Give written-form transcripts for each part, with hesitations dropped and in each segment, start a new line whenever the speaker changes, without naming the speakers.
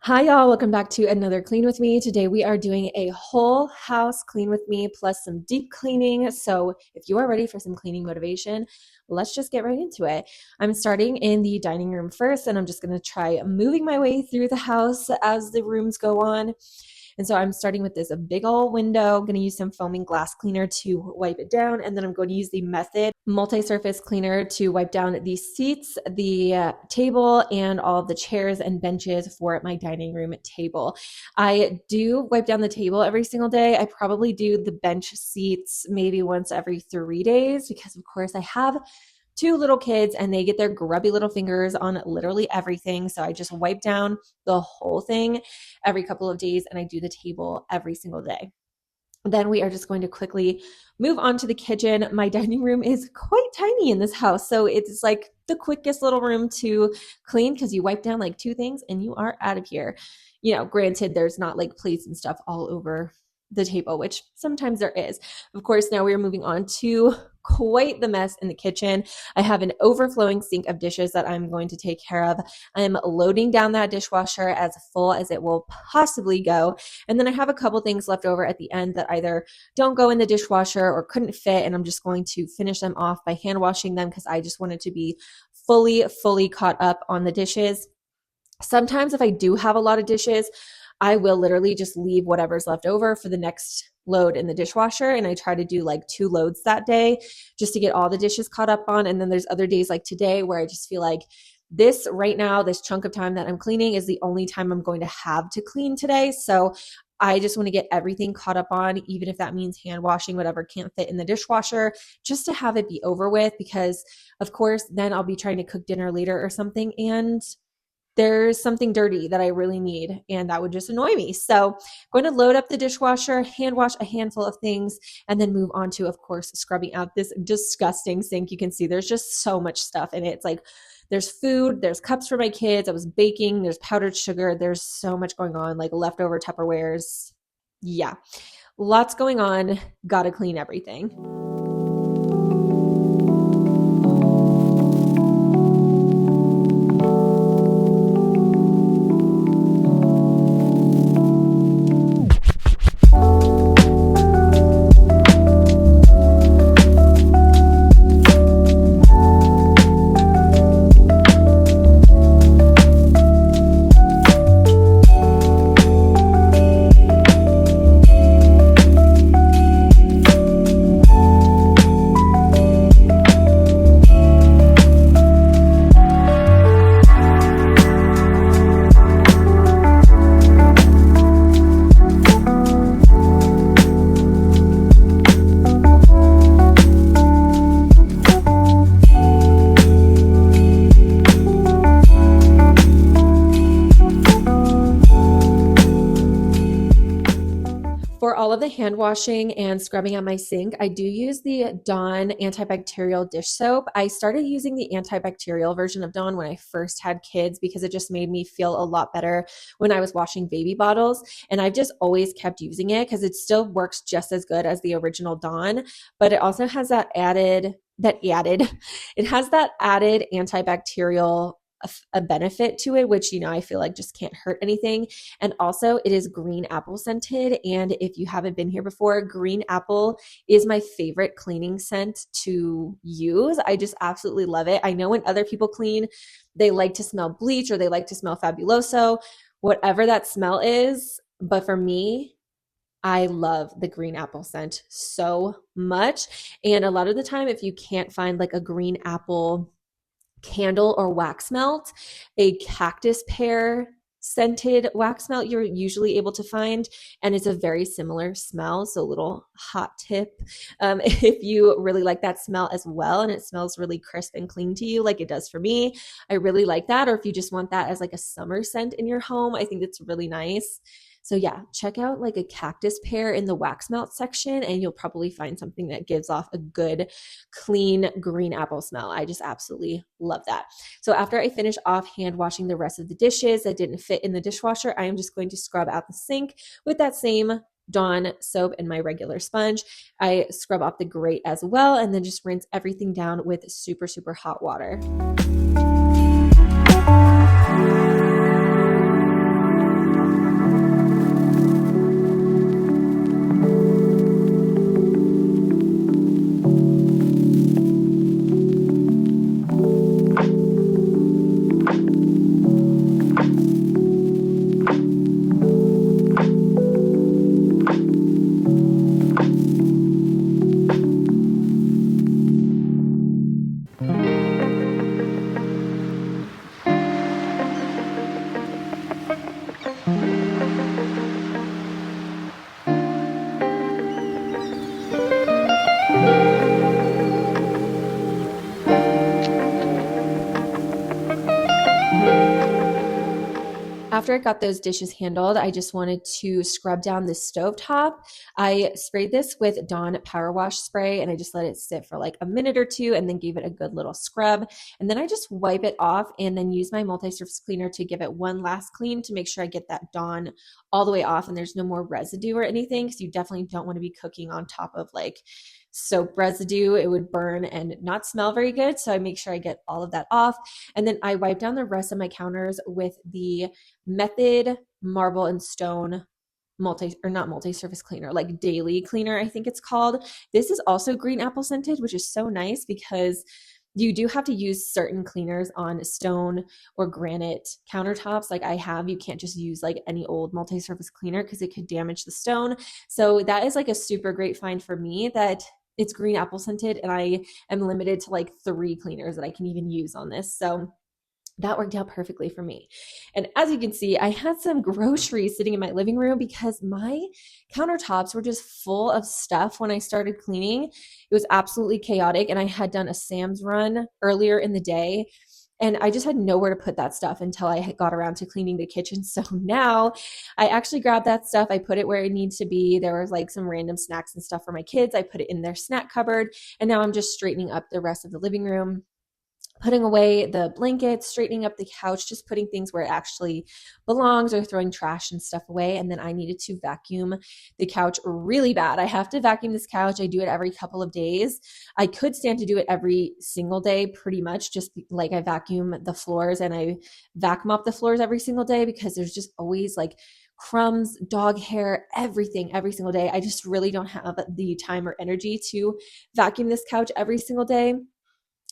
Hi y'all, welcome back to another clean with me. Today we are doing a whole house clean with me plus some deep cleaning. So if you are ready for some cleaning motivation, let's just get right into it. I'm starting in the dining room first, and I'm just going to try moving my way through the house as the rooms go on. And so I'm starting with this big old window. I'm going to use some foaming glass cleaner to wipe it down. And then I'm going to use the Method multi-surface cleaner to wipe down the seats, the table, and all of the chairs and benches for my dining room table. I do wipe down the table every single day. I probably do the bench seats maybe once every 3 days because, of course, I have two little kids and they get their grubby little fingers on literally everything. So I just wipe down the whole thing every couple of days, and I do the table every single day. Then we are just going to quickly move on to the kitchen. My dining room is quite tiny in this house, so it's like the quickest little room to clean because you wipe down like two things and you are out of here. Granted, there's not like plates and stuff all over the table, which sometimes there is. Of course, now we are moving on to quite the mess in the kitchen. I have an overflowing sink of dishes that I'm going to take care of. I'm loading down that dishwasher as full as it will possibly go. And then I have a couple things left over at the end that either don't go in the dishwasher or couldn't fit. And I'm just going to finish them off by hand washing them because I just wanted to be fully caught up on the dishes. Sometimes if I do have a lot of dishes, I will literally just leave whatever's left over for the next load in the dishwasher. And I try to do like 2 loads that day just to get all the dishes caught up on. And then there's other days like today where I just feel like this right now, this chunk of time that I'm cleaning is the only time I'm going to have to clean today. So I just want to get everything caught up on, even if that means hand washing whatever can't fit in the dishwasher, just to have it be over with, because of course, then I'll be trying to cook dinner later or something. And there's something dirty that I really need, and that would just annoy me. So I'm going to load up the dishwasher, hand wash a handful of things, and then move on to, of course, scrubbing out this disgusting sink. You can see there's just so much stuff in it. It's like there's food, there's cups for my kids, I was baking, there's powdered sugar, there's so much going on, like leftover Tupperwares. Yeah, lots going on. Gotta clean everything. For all of the hand washing and scrubbing at my sink, I do use the Dawn antibacterial dish soap. I started using the antibacterial version of Dawn when I first had kids because it just made me feel a lot better when I was washing baby bottles. And I've just always kept using it because it still works just as good as the original Dawn, but it also has it has that added antibacterial a benefit to it, which, I feel like just can't hurt anything. And also it is green apple scented. And if you haven't been here before, green apple is my favorite cleaning scent to use. I just absolutely love it. I know when other people clean, they like to smell bleach or they like to smell Fabuloso, whatever that smell is. But for me, I love the green apple scent so much. And a lot of the time, if you can't find like a green apple candle or wax melt, a cactus pear scented wax melt you're usually able to find, and it's a very similar smell. So a little hot tip, if you really like that smell as well and it smells really crisp and clean to you like it does for me, I really like that. Or if you just want that as like a summer scent in your home, I think it's really nice. So yeah, check out like a cactus pear in the wax melt section and you'll probably find something that gives off a good, clean green apple smell. I just absolutely love that. So after I finish off hand washing the rest of the dishes that didn't fit in the dishwasher, I am just going to scrub out the sink with that same Dawn soap and my regular sponge. I scrub off the grate as well and then just rinse everything down with super, super hot water. After I got those dishes handled, I just wanted to scrub down the stove top. I sprayed this with Dawn Power Wash spray and I just let it sit for like a minute or two and then gave it a good little scrub. And then I just wipe it off and then use my multi-surface cleaner to give it one last clean to make sure I get that Dawn all the way off and there's no more residue or anything, because you definitely don't want to be cooking on top of like soap residue. It would burn and not smell very good. So I make sure I get all of that off. And then I wipe down the rest of my counters with the Method Marble and Stone not multi-surface cleaner, like daily cleaner, I think it's called. This is also green apple scented, which is so nice because you do have to use certain cleaners on stone or granite countertops like I have. You can't just use like any old multi-surface cleaner because it could damage the stone. So that is like a super great find for me, that it's green apple scented and I am limited to like 3 cleaners that I can even use on this. So that worked out perfectly for me. And as you can see, I had some groceries sitting in my living room because my countertops were just full of stuff when I started cleaning. It was absolutely chaotic. And I had done a Sam's run earlier in the day. And I just had nowhere to put that stuff until I got around to cleaning the kitchen. So now I actually grabbed that stuff. I put it where it needs to be. There was like some random snacks and stuff for my kids. I put it in their snack cupboard. And now I'm just straightening up the rest of the living room, putting away the blankets, straightening up the couch, just putting things where it actually belongs, or throwing trash and stuff away. And then I needed to vacuum the couch really bad. I have to vacuum this couch. I do it every couple of days. I could stand to do it every single day, pretty much, just like I vacuum the floors and I vacuum up the floors every single day, because there's just always like crumbs, dog hair, everything every single day. I just really don't have the time or energy to vacuum this couch every single day,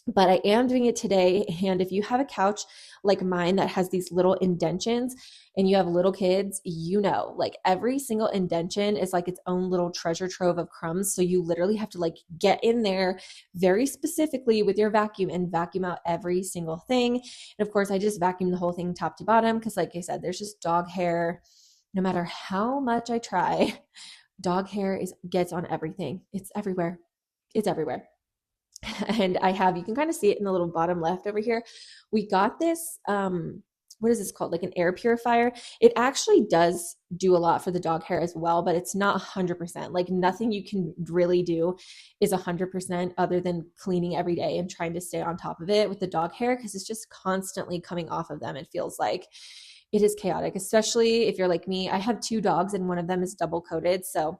but I am doing it today. And if you have a couch like mine that has these little indentions and you have little kids, you know, like every single indention is like its own little treasure trove of crumbs. So you literally have to like get in there very specifically with your vacuum and vacuum out every single thing. And of course, I just vacuum the whole thing top to bottom because, like I said, there's just dog hair. No matter how much I try, dog hair gets on everything. It's everywhere. It's everywhere. And you can kind of see it in the little bottom left over here. We got this, what is this called? Like an air purifier. It actually does do a lot for the dog hair as well, but it's not 100%. Like nothing you can really do is 100% other than cleaning every day and trying to stay on top of it with the dog hair, because it's just constantly coming off of them. It feels like it is chaotic, especially if you're like me. I have 2 dogs and one of them is double coated. So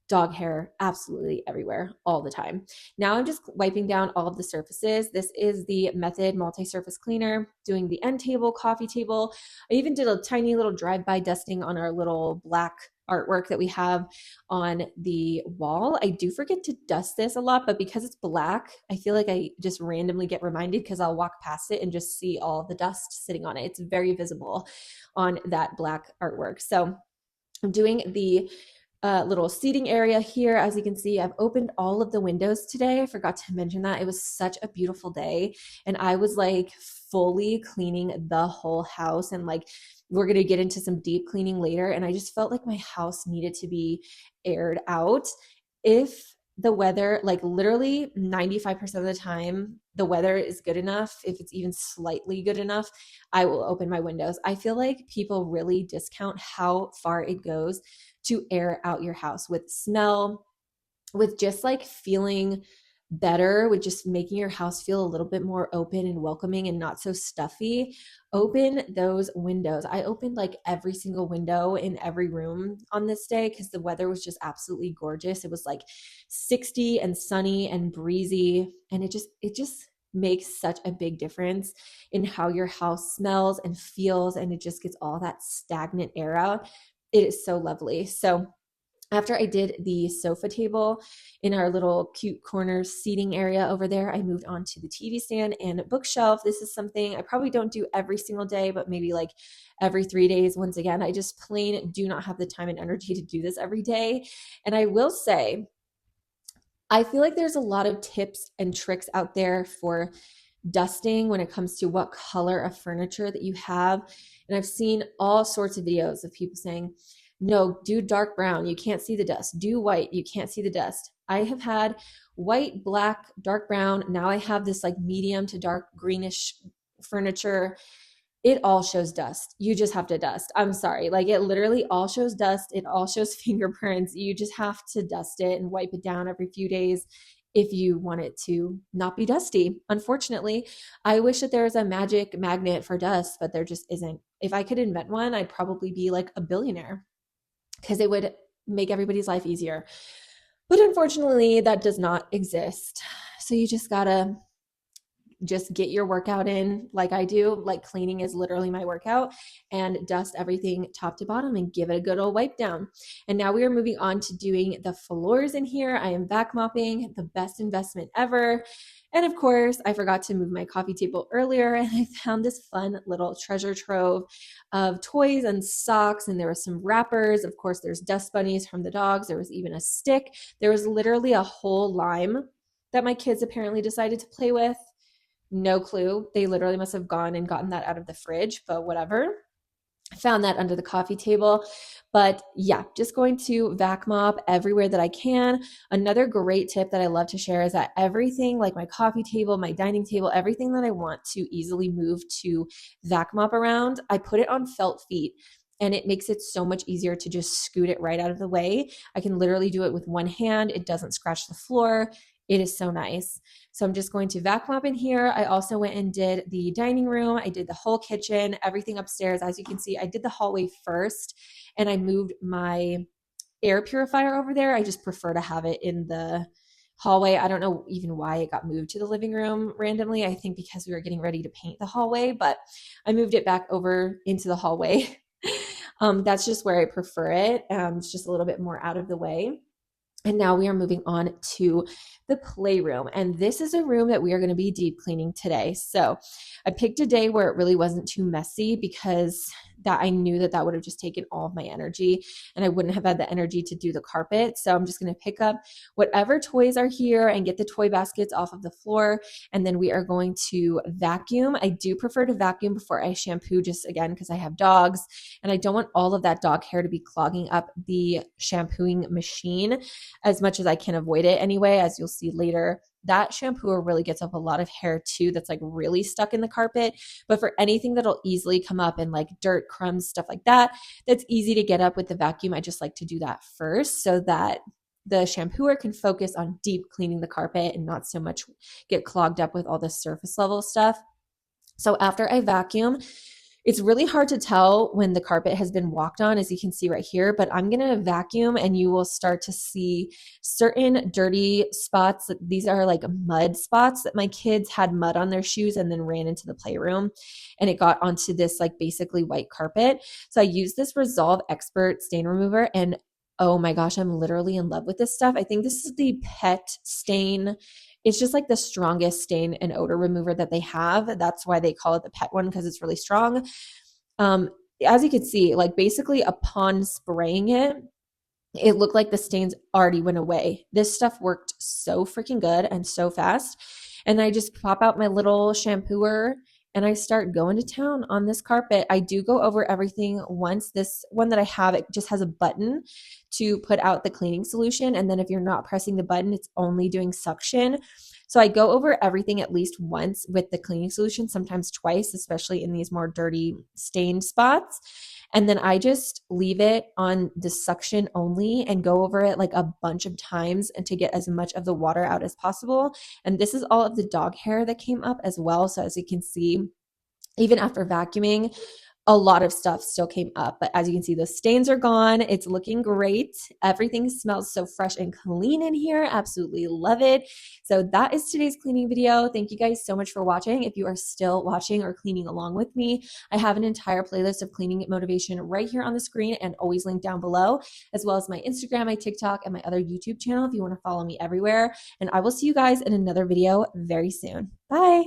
dog hair absolutely everywhere all the time. Now I'm just wiping down all of the surfaces. This is the Method multi-surface cleaner, doing the end table, coffee table. I even did a tiny little drive-by dusting on our little black artwork that we have on the wall. I do forget to dust this a lot, but because it's black, I feel like I just randomly get reminded because I'll walk past it and just see all the dust sitting on it. It's very visible on that black artwork. So I'm doing the little seating area here. As you can see, I've opened all of the windows today. I forgot to mention that. It was such a beautiful day and I was like fully cleaning the whole house, and like we're going to get into some deep cleaning later, and I just felt like my house needed to be aired out. If the weather, like literally 95% of the time, the weather is good enough, if it's even slightly good enough, I will open my windows. I feel like people really discount how far it goes to air out your house with smell, with just like feeling better, with just making your house feel a little bit more open and welcoming and not so stuffy. Open those windows. I opened like every single window in every room on this day because the weather was just absolutely gorgeous. It was like 60 and sunny and breezy, and it just makes such a big difference in how your house smells and feels, and it just gets all that stagnant air out. It is so lovely. So after I did the sofa table in our little cute corner seating area over there, I moved on to the TV stand and bookshelf. This is something I probably don't do every single day, but maybe like every 3 days. Once again, I just plain do not have the time and energy to do this every day. And I will say, I feel like there's a lot of tips and tricks out there for dusting when it comes to what color of furniture that you have. And I've seen all sorts of videos of people saying, no, do dark brown. You can't see the dust. Do white. You can't see the dust. I have had white, black, dark brown. Now I have this like medium to dark greenish furniture. It all shows dust. You just have to dust. I'm sorry. Like it literally all shows dust. It all shows fingerprints. You just have to dust it and wipe it down every few days if you want it to not be dusty. Unfortunately, I wish that there was a magic magnet for dust, but there just isn't. If I could invent one, I'd probably be like a billionaire because it would make everybody's life easier. But unfortunately, that does not exist. So you just gotta just get your workout in like I do. Like cleaning is literally my workout, and dust everything top to bottom and give it a good old wipe down. And now we are moving on to doing the floors in here. I am vac mopping, the best investment ever. And of course, I forgot to move my coffee table earlier, and I found this fun little treasure trove of toys and socks, and there were some wrappers. Of course, there's dust bunnies from the dogs. There was even a stick. There was literally a whole lime that my kids apparently decided to play with. No clue. They literally must have gone and gotten that out of the fridge, but whatever. I found that under the coffee table. But yeah, just going to vac mop everywhere that I can. Another great tip that I love to share is that everything like my coffee table, my dining table, everything that I want to easily move to vac mop around, I put it on felt feet. And it makes it so much easier to just scoot it right out of the way. I can literally do it with one hand. It doesn't scratch the floor. It is so nice. So I'm just going to vac mop in here. I also went and did the dining room. I did the whole kitchen, everything upstairs. As you can see, I did the hallway first, and I moved my air purifier over there. I just prefer to have it in the hallway. I don't know even why it got moved to the living room randomly. I think because we were getting ready to paint the hallway, but I moved it back over into the hallway. That's just where I prefer it. It's just a little bit more out of the way. And now we are moving on to the playroom. And this is a room that we are going to be deep cleaning today. So I picked a day where it really wasn't too messy because that I knew that that would have just taken all of my energy and I wouldn't have had the energy to do the carpet. So I'm just going to pick up whatever toys are here and get the toy baskets off of the floor. And then we are going to vacuum. I do prefer to vacuum before I shampoo, just again, because I have dogs and I don't want all of that dog hair to be clogging up the shampooing machine as much as I can avoid it anyway. As you'll see later, that shampooer really gets up a lot of hair too that's like really stuck in the carpet. But for anything that'll easily come up and like dirt, crumbs, stuff like that, that's easy to get up with the vacuum. I just like to do that first so that the shampooer can focus on deep cleaning the carpet and not so much get clogged up with all the surface level stuff. So after I vacuum, it's really hard to tell when the carpet has been walked on, as you can see right here, but I'm going to vacuum and you will start to see certain dirty spots. These are like mud spots that my kids had mud on their shoes and then ran into the playroom and it got onto this like basically white carpet. So I used this Resolve Expert stain remover and oh my gosh, I'm literally in love with this stuff. I think this is the Pet Stain. It's just like the strongest stain and odor remover that they have. That's why they call it the Pet one, because it's really strong. As you can see, like basically upon spraying it, it looked like the stains already went away. This stuff worked so freaking good and so fast. And I just pop out my little shampooer and I start going to town on this carpet. I do go over everything once. This one that I have, it just has a button to put out the cleaning solution. And then if you're not pressing the button, it's only doing suction. So I go over everything at least once with the cleaning solution, sometimes twice, especially in these more dirty stained spots. And then I just leave it on the suction only and go over it like a bunch of times and to get as much of the water out as possible. And this is all of the dog hair that came up as well. So as you can see, even after vacuuming, a lot of stuff still came up, but as you can see, the stains are gone. It's looking great. Everything smells so fresh and clean in here. Absolutely love it. So that is today's cleaning video. Thank you guys so much for watching. If you are still watching or cleaning along with me, I have an entire playlist of cleaning motivation right here on the screen and always linked down below, as well as my Instagram, my TikTok, and my other YouTube channel if you want to follow me everywhere. And I will see you guys in another video very soon. Bye.